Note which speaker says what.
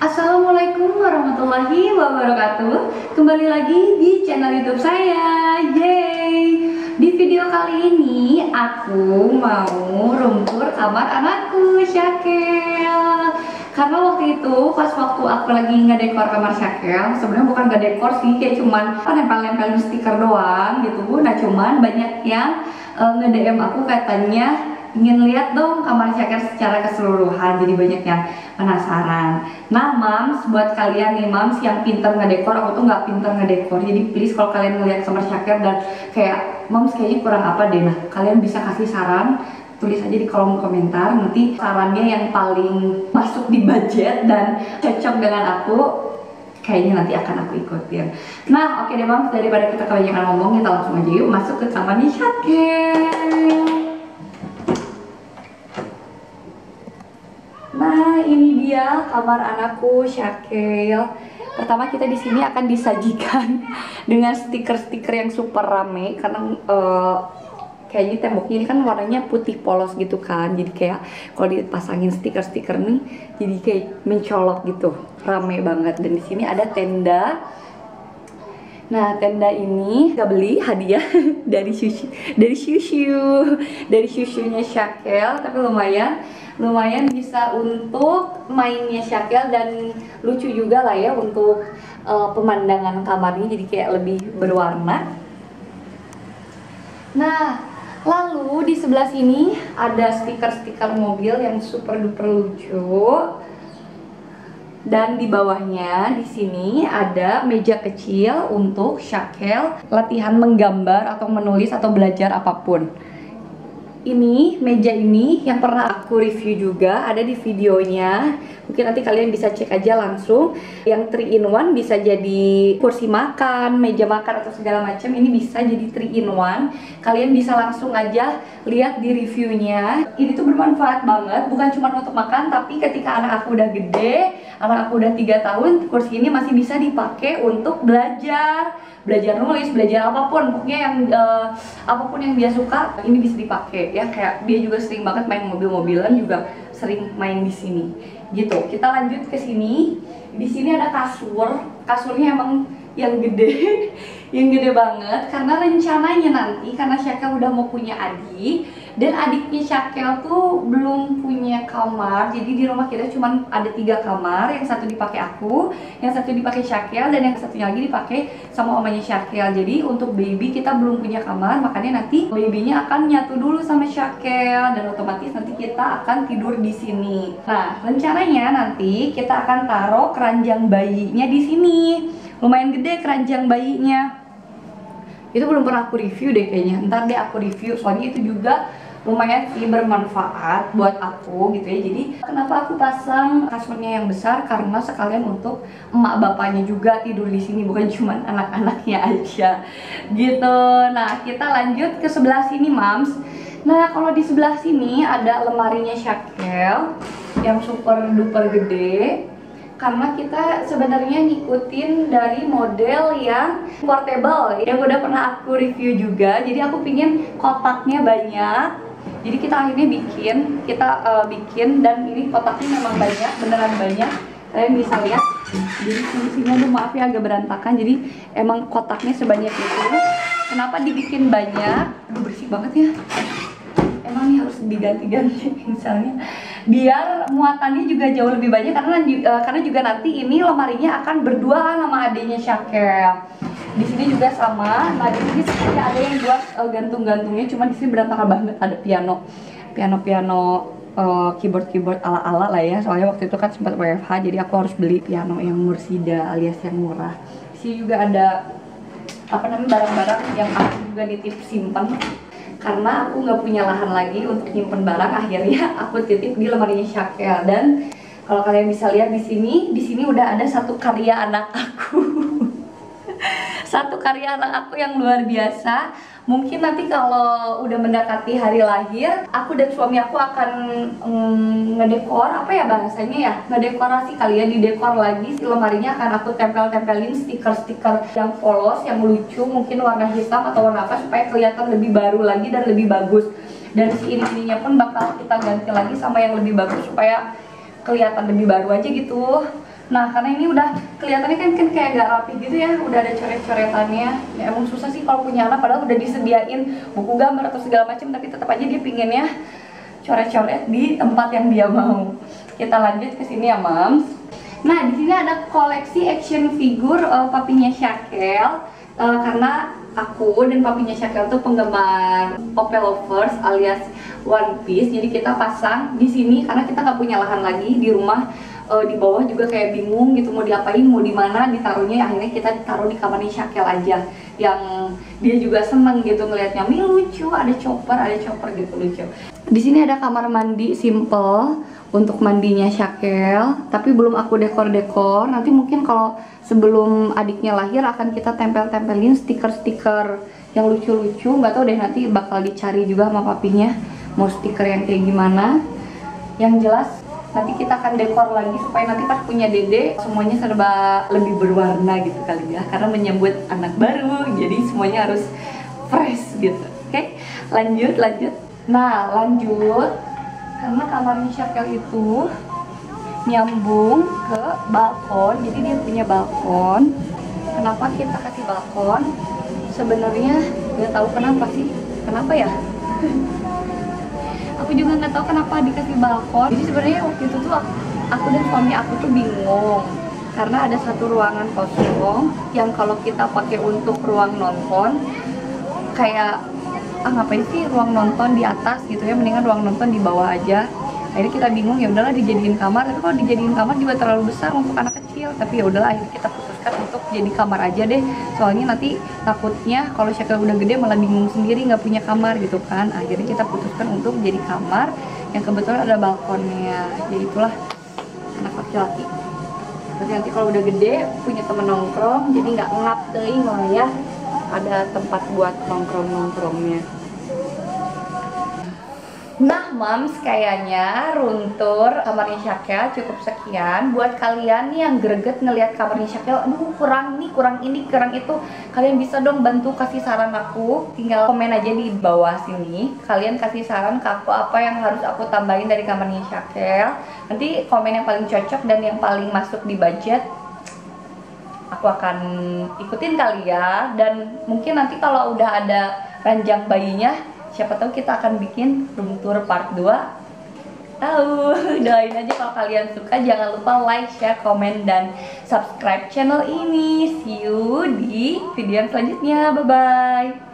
Speaker 1: Assalamualaikum warahmatullahi wabarakatuh. Kembali lagi di channel YouTube saya. Yeay. Di video kali ini aku mau room tour kamar anakku Syakel. Karena waktu itu pas waktu aku lagi ngedekor kamar Syakel, sebenarnya bukan ngedekor sih, kayak cuman nempel-nempelin stiker doang gitu. Nah cuman banyak yang nge-DM aku katanya ingin lihat dong kamar Syakel secara keseluruhan, jadi banyak yang penasaran. Nah mams, buat kalian nih mams yang pinter ngedekor, aku tuh nggak pinter ngedekor, jadi please kalau kalian ngeliat kamar Syakel dan kayak mams kayaknya kurang apa deh, nah kalian bisa kasih saran, tulis aja di kolom komentar, nanti sarannya yang paling masuk di budget dan cocok dengan aku kayaknya nanti akan aku ikutin. Nah oke deh mams, daripada kita kebanyakan ngomong, kita langsung aja yuk masuk ke kamarnya Syakel. Nah, ini dia kamar anakku Syakel. Pertama kita di sini akan disajikan dengan stiker-stiker yang super rame karena kayaknya temboknya ini kan warnanya putih polos gitu kan. Jadi kayak kalau dipasangin stiker-stiker nih jadi kayak mencolok gitu. Rame banget, dan di sini ada tenda. Nah, tenda ini gak beli, hadiah dari syusyunya Syakel, tapi lumayan bisa untuk mainnya Syakel, dan lucu juga lah ya untuk pemandangan kamarnya, jadi kayak lebih berwarna. Nah, lalu di sebelah sini ada stiker-stiker mobil yang super duper lucu. Dan di bawahnya di sini ada meja kecil untuk Syakel latihan menggambar atau menulis atau belajar apapun. Ini meja ini yang pernah aku review juga, ada di videonya. Mungkin nanti kalian bisa cek aja langsung. Yang 3 in 1 bisa jadi kursi makan, meja makan atau segala macam. Ini bisa jadi 3 in 1. Kalian bisa langsung aja lihat di reviewnya. Ini tuh bermanfaat banget, bukan cuma untuk makan, tapi ketika anak aku udah gede, anak aku udah 3 tahun, kursi ini masih bisa dipakai untuk belajar nulis, belajar apapun, pokoknya yang apapun yang dia suka ini bisa dipakai ya. Kayak dia juga sering banget main mobil-mobilan, juga sering main di sini gitu. Kita lanjut ke sini. Di sini ada kasurnya emang yang gede yang gede banget, karena rencananya nanti karena Syakel udah mau punya adik, dan adiknya Syakel tuh belum punya kamar, jadi di rumah kita cuma ada 3 kamar, yang satu dipakai aku, yang satu dipakai Syakel, dan yang satunya lagi dipakai sama omanya Syakel. Jadi untuk baby kita belum punya kamar, makanya nanti babynya akan nyatu dulu sama Syakel, dan otomatis nanti kita akan tidur di sini. Nah rencananya nanti kita akan taruh keranjang bayinya di sini. Lumayan gede keranjang bayinya. Itu belum pernah aku review deh kayaknya. Ntar deh aku review, soalnya itu juga lumayan sih bermanfaat buat aku gitu ya. Jadi kenapa aku pasang kasurnya yang besar, karena sekalian untuk emak bapaknya juga tidur di sini, bukan cuma anak-anaknya aja gitu. Nah kita lanjut ke sebelah sini mams. Nah kalau di sebelah sini ada lemarinya Syakel yang super duper gede, karena kita sebenarnya ngikutin dari model yang portable yang udah pernah aku review juga. Jadi aku pingin kotaknya banyak, jadi kita akhirnya bikin dan ini kotaknya memang banyak, beneran banyak. Kalian bisa lihat, jadi fungsinya tuh maaf ya agak berantakan, jadi emang kotaknya sebanyak itu. Kenapa dibikin banyak? Aduh bersih banget ya, emang ini harus diganti-ganti misalnya biar muatannya juga jauh lebih banyak, karena juga nanti ini lemarinya akan berduaan sama adiknya Syakel. Di sini juga sama. Nah di sini sebenarnya ada yang buat gantung-gantungnya, cuma di sini berantakan banget. Ada piano keyboard ala-ala lah ya, soalnya waktu itu kan sempat WFH, jadi aku harus beli piano yang Mursida alias yang murah. Di sini juga ada barang-barang yang aku juga nitip simpan, karena aku nggak punya lahan lagi untuk nyimpen barang, akhirnya aku titip di lemarinya Syakel. Dan kalau kalian bisa lihat di sini udah ada satu karya anak aku. Satu karya anak aku yang luar biasa. Mungkin nanti kalau udah mendekati hari lahir, aku dan suami aku akan ngedekor, apa ya bahasanya ya, ngedekorasi kali ya, didekor lagi si lemarinya. Akan aku tempelin stiker-stiker yang polos, yang lucu, mungkin warna hitam atau warna apa, supaya kelihatan lebih baru lagi dan lebih bagus. Dan si ininya pun bakal kita ganti lagi sama yang lebih bagus supaya kelihatan lebih baru aja gitu. Nah, karena ini udah kelihatannya kan kayak gak rapi gitu ya, udah ada coret-coretannya. Ya emang susah sih kalau punya anak, padahal udah disediain buku gambar atau segala macam, tapi tetap aja dia pinginnya coret-coret di tempat yang dia mau. Kita lanjut ke sini ya, Mams. Nah, di sini ada koleksi action figure papinya Shakel. Karena aku dan papinya Shakel tuh penggemar Pope Lovers alias One Piece, jadi kita pasang di sini karena kita nggak punya lahan lagi di rumah. Di bawah juga kayak bingung gitu mau diapain, mau di mana ditaruhnya. Akhirnya kita taruh di kamarnya Shakel aja, yang dia juga seneng gitu ngelihatnya. Mi lucu, ada chopper gitu, lucu. Di sini ada kamar mandi simple untuk mandinya Shakel, tapi belum aku dekor-dekor. Nanti mungkin kalau sebelum adiknya lahir akan kita tempel-tempelin stiker-stiker yang lucu-lucu. Nggak tahu deh, nanti bakal dicari juga sama papinya mau stiker yang kayak gimana. Yang jelas nanti kita akan dekor lagi supaya nanti pas punya dede semuanya serba lebih berwarna gitu kali ya, karena menyambut anak baru jadi semuanya harus fresh gitu. Oke, lanjut. Nah, lanjut, karena kamarnya Shakel itu nyambung ke balkon, jadi dia punya balkon. Kenapa kita kasih balkon? Sebenarnya nggak tahu kenapa sih, kenapa ya? Aku juga nggak tahu kenapa dikasih balkon. Jadi sebenarnya waktu itu tuh aku dan suami aku tuh bingung karena ada satu ruangan kosong yang kalau kita pakai untuk ruang nonton kayak ngapain sih ruang nonton di atas gitu ya, mendingan ruang nonton di bawah aja. Akhirnya kita bingung, ya udahlah dijadiin kamar, tapi kalau dijadiin kamar juga terlalu besar untuk anak kecil. Tapi ya udahlah, akhirnya kita putuskan untuk jadi kamar aja deh. Soalnya nanti takutnya kalau Shakel udah gede malah bingung sendiri nggak punya kamar gitu kan. Akhirnya kita putuskan untuk jadi kamar yang kebetulan ada balkonnya. Jadi itulah anak laki-laki. Terus nanti kalau udah gede punya temen nongkrong, jadi nggak ngap teuing lah ya. Ada tempat buat nongkrongnya. Nah, Mams, kayaknya runtur kamarnya Shakel cukup sekian. Buat kalian yang greget ngelihat kamarnya Shakel, aduh kurang nih, kurang ini, kurang itu, kalian bisa dong bantu kasih saran aku. Tinggal komen aja di bawah sini. Kalian kasih saran ke aku apa yang harus aku tambahin dari kamarnya Shakel. Nanti komen yang paling cocok dan yang paling masuk di budget, aku akan ikutin kali ya. Dan mungkin nanti kalau udah ada ranjang bayinya, siapa tahu kita akan bikin room tour part 2. Tahu, doain aja kalau kalian suka. Jangan lupa like, share, komen, dan subscribe channel ini. See you di video yang selanjutnya. Bye-bye.